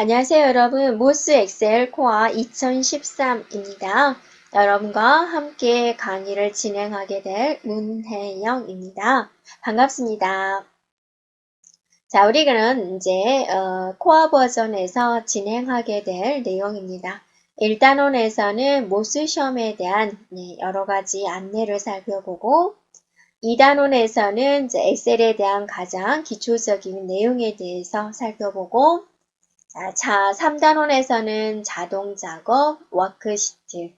안녕하세요, 여러분. 모스 엑셀 코어 2013입니다. 여러분과 함께 강의를 진행하게 될 문혜영입니다. 반갑습니다. 자, 우리는 이제 코어 버전에서 진행하게 될 내용입니다. 1단원에서는 모스 시험에 대한 여러 가지 안내를 살펴보고 2단원에서는 이제 엑셀에 대한 가장 기초적인 내용에 대해서 살펴보고 자, 3단원에서는 자동 작업, 워크시트,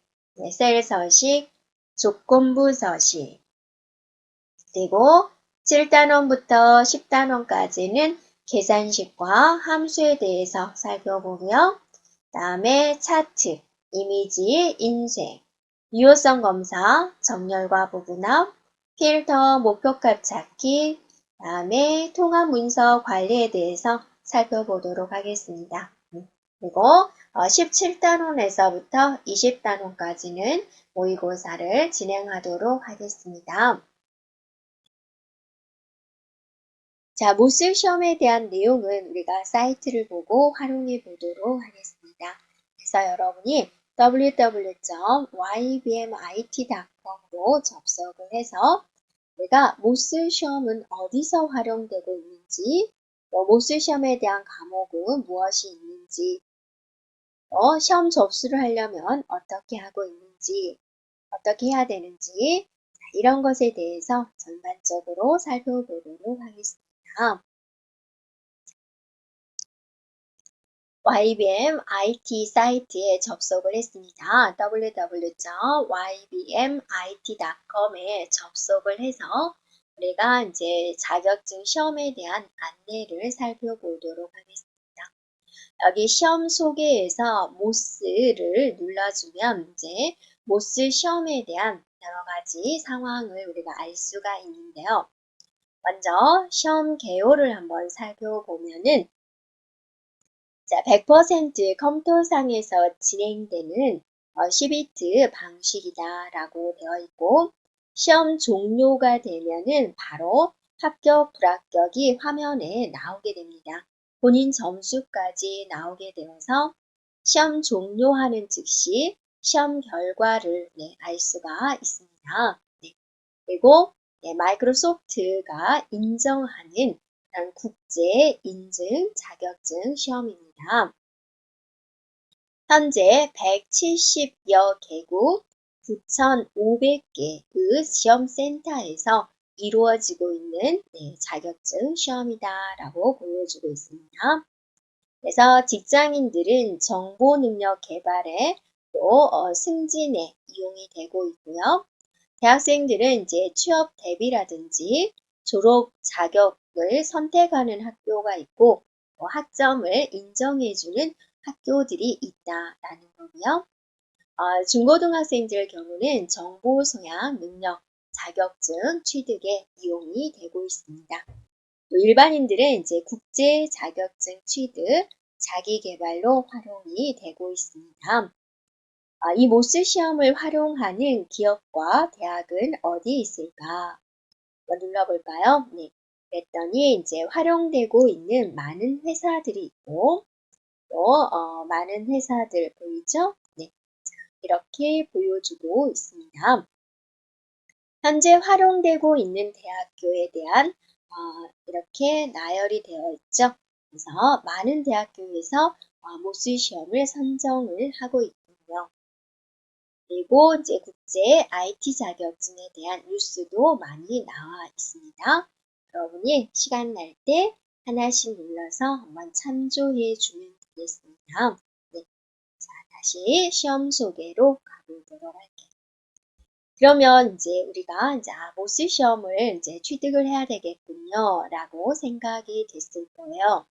셀 서식, 조건부 서식, 그리고 7단원부터 10단원까지는 계산식과 함수에 대해서 살펴보고요. 다음에 차트, 이미지, 인쇄, 유효성 검사, 정렬과 부분합, 필터, 목표값 찾기, 다음에 통합 문서 관리에 대해서 살펴보도록 하겠습니다. 그리고 17단원에서부터 20단원까지는 모의고사를 진행하도록 하겠습니다. 자, 모스 시험에 대한 내용은 우리가 사이트를 보고 활용해 보도록 하겠습니다. 그래서 여러분이 www.ybmit.com으로 접속을 해서 우리가 모스 시험은 어디서 활용되고 있는지, 또 모스 시험에 대한 과목은 무엇이 있는지, 또 시험 접수를 하려면 어떻게 하고 있는지, 어떻게 해야 되는지, 이런 것에 대해서 전반적으로 살펴보도록 하겠습니다. YBM IT 사이트에 접속을 했습니다. www.ybmit.com에 접속을 해서 우리가 이제 자격증 시험에 대한 안내를 살펴보도록 하겠습니다. 여기 시험 소개에서 모스를 눌러주면 이제 모스 시험에 대한 여러 가지 상황을 우리가 알 수가 있는데요. 먼저 시험 개요를 한번 살펴보면은 자, 100% 컴퓨터상에서 진행되는 12비트 방식이다라고 되어 있고 시험 종료가 되면은 바로 합격, 불합격이 화면에 나오게 됩니다. 본인 점수까지 나오게 되어서 시험 종료하는 즉시 시험 결과를 알 수가 있습니다. 그리고 마이크로소프트가 인정하는 국제 인증 자격증 시험입니다. 현재 170여 개국 9,500개의 시험센터에서 이루어지고 있는 자격증 시험이다라고 보여주고 있습니다. 그래서 직장인들은 정보 능력 개발에 또 승진에 이용이 되고 있고요. 대학생들은 이제 취업 대비라든지 졸업 자격을 선택하는 학교가 있고 학점을 인정해주는 학교들이 있다라는 거고요. 중고등학생들 경우는 정보 소양 능력 자격증 취득에 이용이 되고 있습니다. 또 일반인들은 이제 국제 자격증 취득 자기 개발로 활용이 되고 있습니다. 이 모스 시험을 활용하는 기업과 대학은 어디 있을까? 한번 눌러볼까요? 네. 그랬더니 이제 활용되고 있는 많은 회사들이 있고 또 많은 회사들 보이죠? 네. 이렇게 보여주고 있습니다. 현재 활용되고 있는 대학교에 대한 이렇게 나열이 되어 있죠. 그래서 많은 대학교에서 모스 시험을 선정을 하고 있군요. 그리고 이제 국제 IT 자격증에 대한 뉴스도 많이 나와 있습니다. 여러분이 시간 날 때 하나씩 눌러서 한번 참조해 주면 되겠습니다. 네. 자, 다시 시험 소개로 가보도록 할게요. 그러면 이제 우리가 이제 모스 시험을 이제 취득을 해야 되겠군요. 라고 생각이 됐을 거예요.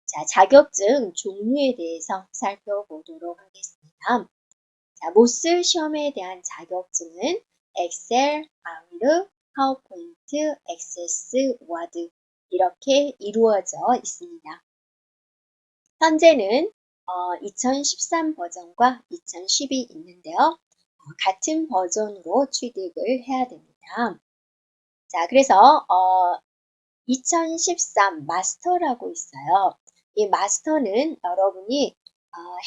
자, 자격증 종류에 대해서 살펴보도록 하겠습니다. 자, 모스 시험에 대한 자격증은 엑셀, 아웃룩, 파워포인트, 액세스, 워드 이렇게 이루어져 있습니다. 현재는 2013 버전과 2010이 있는데요. 같은 버전으로 취득을 해야 됩니다. 자, 그래서 2013 마스터라고 있어요. 이 마스터는 여러분이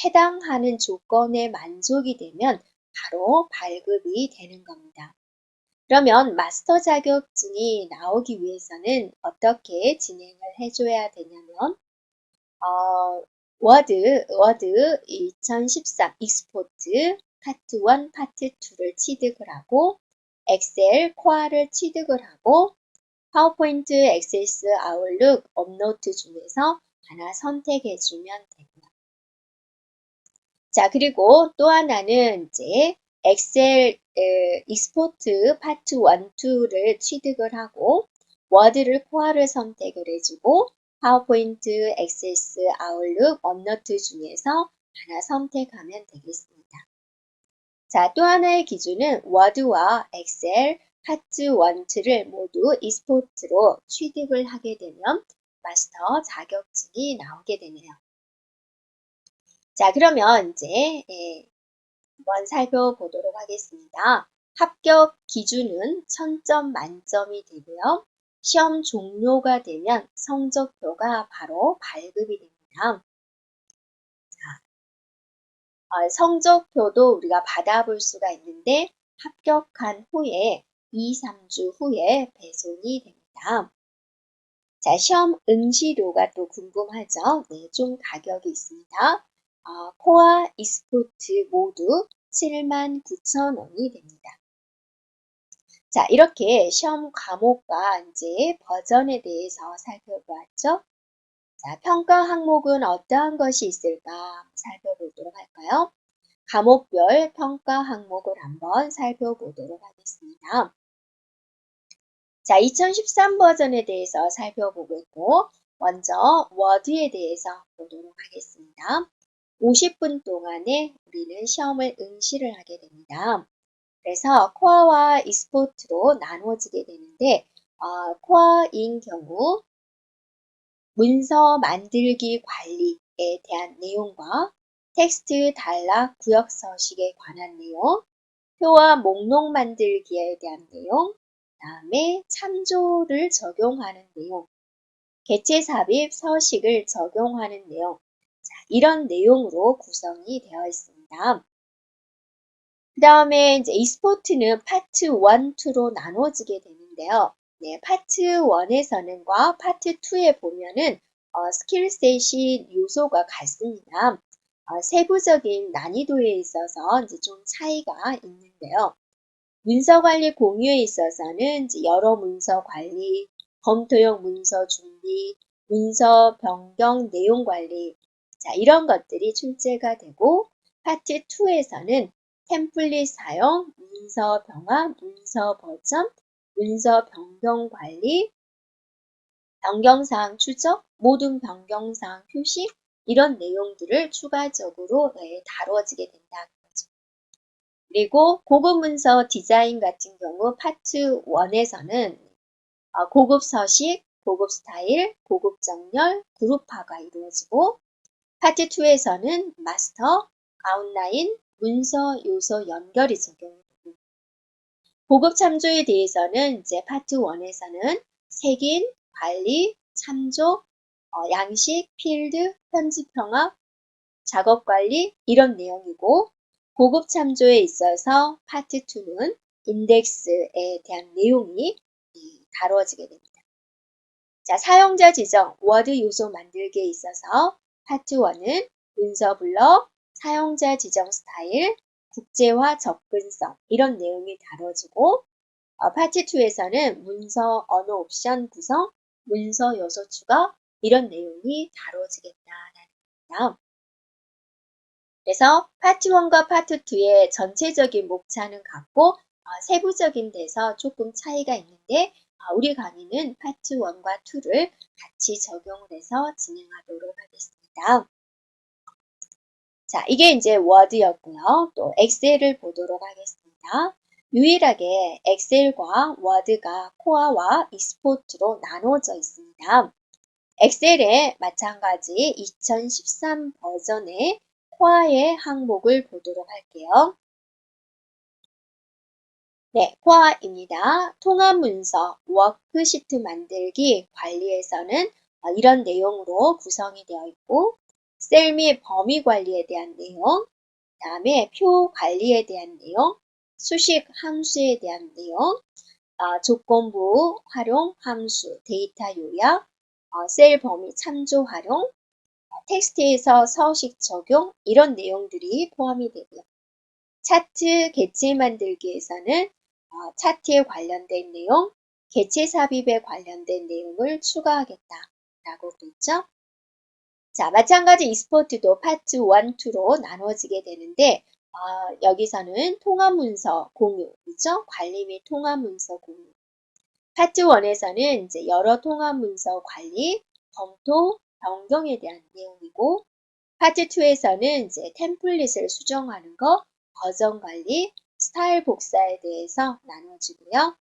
해당하는 조건에 만족이 되면 바로 발급이 되는 겁니다. 그러면 마스터 자격증이 나오기 위해서는 어떻게 진행을 해줘야 되냐면 워드 2013 익스포트 파트 1, 파트 2를 취득을 하고 엑셀, 코아를 취득을 하고 파워포인트, 액세스, 아웃룩, 업노트 중에서 하나 선택해 주면 됩니다. 자, 그리고 또 하나는 이제 엑셀 익스포트 파트 1, 2를 취득을 하고 워드를 코아를 선택을 해주고 파워포인트, 액세스, 아웃룩, 업노트 중에서 하나 선택하면 되겠습니다. 자, 또 하나의 기준은 워드와 엑셀 파트 1, 2를 모두 익스포트로 취득을 하게 되면 마스터 자격증이 나오게 되네요. 자, 그러면 이제 한번 살펴보도록 하겠습니다. 합격 기준은 1000점 만점이 되고요. 시험 종료가 되면 성적표가 바로 발급이 됩니다. 성적표도 우리가 받아볼 수가 있는데 합격한 후에 2, 3주 후에 배송이 됩니다. 자, 시험 응시료가 또 궁금하죠? 네, 좀 가격이 있습니다. 코아, 익스포트 모두 79,000원이 됩니다. 자, 이렇게 시험 과목과 이제 버전에 대해서 살펴보았죠? 자, 평가 항목은 어떠한 것이 있을까 살펴보도록 할까요? 과목별 평가 항목을 한번 살펴보도록 하겠습니다. 자, 2013 버전에 대해서 살펴보겠고, 먼저 워드에 대해서 보도록 하겠습니다. 50분 동안에 우리는 시험을 응시를 하게 됩니다. 그래서 코아와 익스포트로 나누어지게 되는데, 코아인 경우 문서 만들기 관리에 대한 내용과 텍스트 단락 구역 서식에 관한 내용, 표와 목록 만들기에 대한 내용, 다음에 참조를 적용하는 내용, 개체 삽입 서식을 적용하는 내용, 자, 이런 내용으로 구성이 되어 있습니다. 그 다음에 이제 익스포트는 파트 1, 2로 나눠지게 되는데요. 네, 파트 1에서는과 파트 2에 보면은 스킬셋이 요소가 같습니다. 세부적인 난이도에 있어서 이제 좀 차이가 있는데요. 문서 관리 공유에 있어서는 이제 여러 문서 관리, 검토용 문서 준비, 문서 변경 내용 관리, 자, 이런 것들이 출제가 되고, 파트 2에서는 템플릿 사용, 문서 병합, 문서 버전, 문서 변경 관리, 변경사항 추적, 모든 변경사항 표시, 이런 내용들을 추가적으로 다뤄지게 된다는 거죠. 그리고 고급 문서 디자인 같은 경우 파트 1에서는 고급 서식, 고급 스타일, 고급 정렬, 그룹화가 이루어지고 파트 2에서는 마스터, 아웃라인, 문서 요소 연결이 적용되고 고급 참조에 대해서는 이제 파트 1에서는 색인, 관리, 참조, 양식, 필드, 편집 평합, 작업 관리 이런 내용이고 고급 참조에 있어서 파트 2는 인덱스에 대한 내용이 다루어지게 됩니다. 자, 사용자 지정, 워드 요소 만들기에 있어서 파트 1은 문서 블럭, 사용자 지정 스타일, 국제화 접근성 이런 내용이 다뤄지고 파트 2에서는 문서 언어 옵션 구성, 문서 요소 추가 이런 내용이 다뤄지겠다라는 겁니다. 그래서 파트 1과 파트 2의 전체적인 목차는 같고 세부적인 데서 조금 차이가 있는데 우리 강의는 파트 1과 2를 같이 적용을 해서 진행하도록 하겠습니다. 자, 이게 이제 워드였고요. 또 엑셀을 보도록 하겠습니다. 유일하게 엑셀과 워드가 코아와 익스포트로 나눠져 있습니다. 엑셀에 마찬가지 2013 버전의 코아의 항목을 보도록 할게요. 네, 코아입니다. 통합문서, 워크시트 만들기, 관리에서는 이런 내용으로 구성이 되어 있고 셀 및 범위 관리에 대한 내용, 그다음에 표 관리에 대한 내용, 수식 함수에 대한 내용, 조건부 활용 함수, 데이터 요약, 셀 범위 참조 활용, 텍스트에서 서식 적용 이런 내용들이 포함이 되고요. 차트 객체 만들기에서는 차트에 관련된 내용, 객체 삽입에 관련된 내용을 추가하겠다라고 그랬죠. 자, 마찬가지 익스포트도 파트 1, 2로 나눠지게 되는데 여기서는 통합 문서 공유, 그죠? 관리 및 통합 문서 공유. 파트 1에서는 이제 여러 통합 문서 관리, 검토, 변경에 대한 내용이고 파트 2에서는 이제 템플릿을 수정하는 거, 버전 관리, 스타일 복사에 대해서 나눠지고요.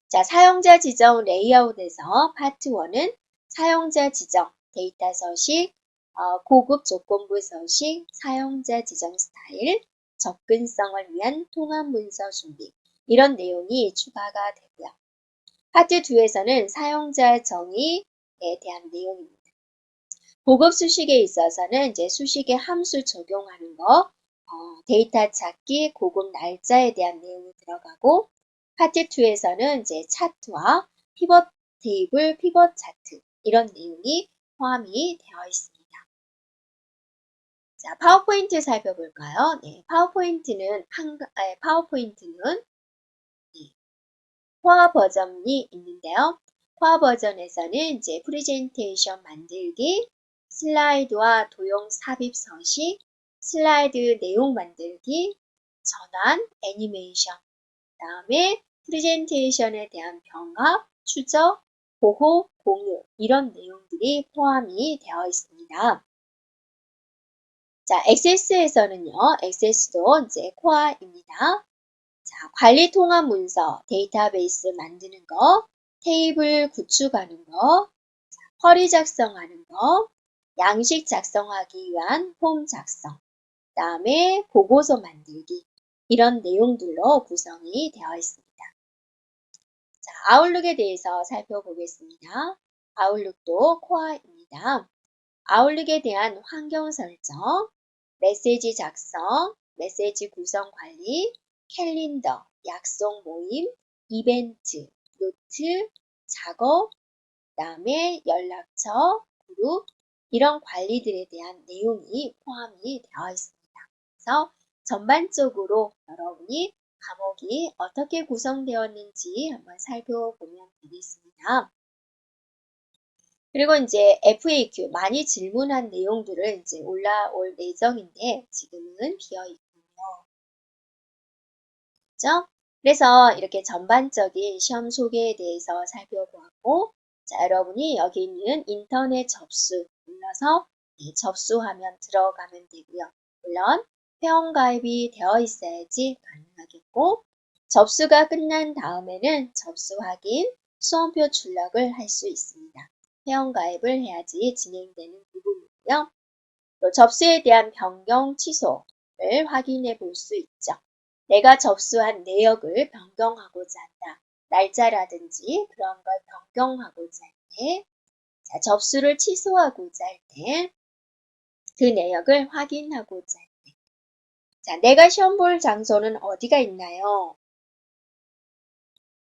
자, 사용자 지정 레이아웃에서 파트 1은 사용자 지정, 데이터 서식, 고급 조건부 서식, 사용자 지정 스타일, 접근성을 위한 통합 문서 준비 이런 내용이 추가가 되고요. 파트 2에서는 사용자 정의에 대한 내용입니다. 고급 수식에 있어서는 이제 수식의 함수 적용하는 거, 데이터 찾기, 고급 날짜에 대한 내용이 들어가고 파트 2에서는 이제 차트와 피벗 테이블, 피벗 차트 이런 내용이 포함이 되어 있습니다. 자, 파워포인트 살펴볼까요? 네, 파워포인트는 코어 버전이 있는데요. 코어 버전에서는 이제 프레젠테이션 만들기, 슬라이드와 도형 삽입 서식, 슬라이드 내용 만들기, 전환, 애니메이션, 그다음에 프레젠테이션에 대한 병합, 추적, 보호, 공유 이런 내용들이 포함이 되어 있습니다. 자, 액세스에서는요. 액세스도 이제 코어입니다. 자, 관리 통합 문서, 데이터베이스 만드는 거, 테이블 구축하는 거, 쿼리 작성하는 거, 양식 작성하기 위한 폼 작성, 그 다음에 보고서 만들기 이런 내용들로 구성이 되어 있습니다. 자, 아웃룩에 대해서 살펴보겠습니다. 아웃룩도 코어입니다. 아웃룩에 대한 환경 설정, 메시지 작성, 메시지 구성 관리, 캘린더, 약속 모임, 이벤트, 노트, 작업, 그 다음에 연락처, 그룹 이런 관리들에 대한 내용이 포함이 되어 있습니다. 그래서 전반적으로 여러분이 과목이 어떻게 구성되었는지 한번 살펴보면 되겠습니다. 그리고 이제 FAQ 많이 질문한 내용들을 이제 올라올 예정인데 지금은 비어 있군요. 그렇죠? 그래서 이렇게 전반적인 시험 소개에 대해서 살펴보았고 자, 여러분이 여기 있는 인터넷 접수 눌러서 접수하면 들어가면 되고요. 물론 회원가입이 되어 있어야지 가능하겠고 접수가 끝난 다음에는 접수 확인, 수험표 출력을 할 수 있습니다. 회원가입을 해야지 진행되는 부분이고요. 또 접수에 대한 변경 취소를 확인해 볼 수 있죠. 내가 접수한 내역을 변경하고자 한다. 날짜라든지 그런 걸 변경하고자 할 때, 자, 접수를 취소하고자 할 때, 그 내역을 확인하고자 할 때. 자, 내가 시험 볼 장소는 어디가 있나요?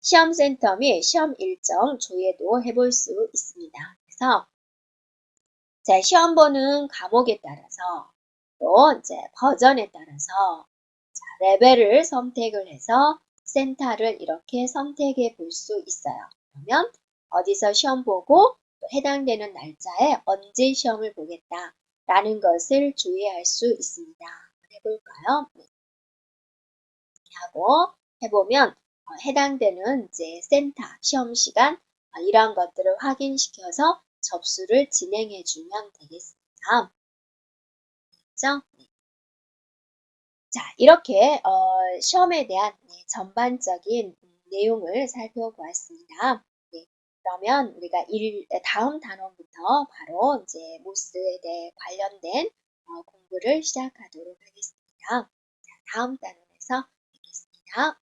시험센터 및 시험 일정 조회도 해볼 수 있습니다. 그래서 자, 시험 보는 과목에 따라서 또 이제 버전에 따라서 자, 레벨을 선택을 해서 센터를 이렇게 선택해 볼 수 있어요. 그러면 어디서 시험 보고 또 해당되는 날짜에 언제 시험을 보겠다라는 것을 주의할 수 있습니다. 한번 해볼까요? 네. 하고 해보면 해당되는 이제 센터, 시험 시간 이러한 것들을 확인시켜서 접수를 진행해 주면 되겠습니다. 그렇죠? 네. 자, 이렇게 시험에 대한 전반적인 내용을 살펴보았습니다. 네, 그러면 우리가 다음 단원부터 바로 이제 모스에 대해 관련된 공부를 시작하도록 하겠습니다. 자, 다음 단원에서 뵙겠습니다.